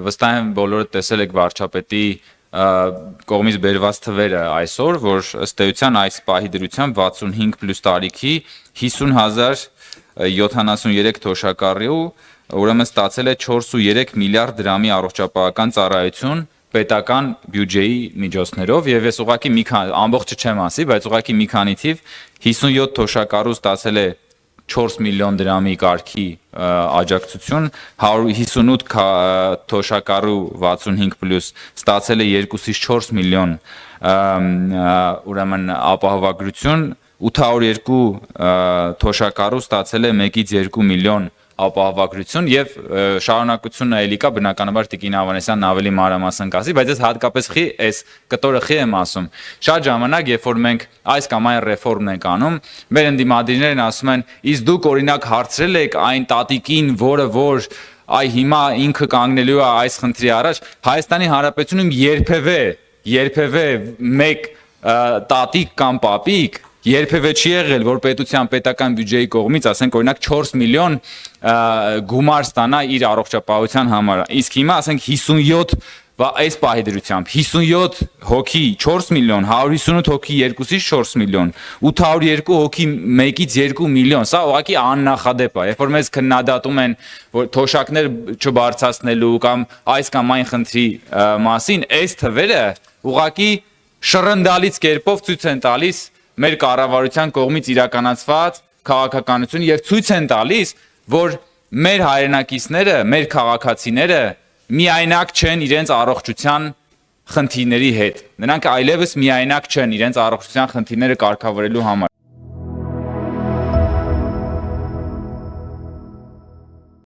վստահ եմ բոլորը տեսել եք վարչապետի կողմից բերված թվերը այսօր, որ ըստ էության այս պահի դրությամբ 65 պլյուս տարիքի 50,073 թոշակառու ուրեմն ստացել է 4.3 միլիարդ դրամի առողջապահական ծառայություն պետական բյուջեի միջոցներով եւ ես ուղղակի մի քանի ամբողջը չեմ ասի, բայց ուղղակի մի քանի թիվ 57 թոշակառու ստացել է 4 միլիոն դրամի կարգի աջակցություն, 158 թոշակառու 65 պլյուս ստացել է 2-ից 4 միլիոն ուրեմն ապահովագրություն, 802 թոշակառու ստացել է 1-ից 2 միլիոն ապահովագրություն եւ շարունակությունը էլի կա բնականաբար Տիկին Ավանեսյանն ավելի մանրամասն կասի, բայց ես հատկապես այս կտորը խի եմ ասում։ Շատ ժամանակ, երբ որ մենք այս կամ այն ռեֆորմն ենք անում, մեր ընդդիմադիրներն ասում են, իսկ դուք օրինակ հարցրել եք այն տատիկին, որը որ այ հիմա ինքը կանգնելու է այս խնդրի առաջ, Հայաստանի Հանրապետությունում երբևէ մեկ տատիկ կամ պապիկ երբևէ չի եղել, որ պետական բյուջեի կողմից, ասենք օրինակ 4 միլիոն գումար ստանա իր առողջապահության համար։ Իսկ հիմա ասենք 57 այս պահի դրությամբ 57 հոգի 4 միլիոն, 158 հոգի 2-ից 4 միլիոն, 802 հոգի 1-ից 2 միլիոն, սա ուղղակի աննախադեպ է։ Երբ որ մեզ քննադատում են, որ թոշակներ չբարձրացնելու կամ այս կամ այն խնդրի մասին, այս թվերը ուղղակի շռնդալից կերպով ցույց են տալիս մեր կառավարության կողմից իրականացված քաղաքականություն եւ ցույց են տալիս, որ մեր հայրենակիցները, մեր քաղաքացիները միայնակ չեն իրենց առողջության խնդիրների հետ։ Նրանք այլևս միայնակ չեն իրենց առողջության խնդիրները կարգավորելու համար։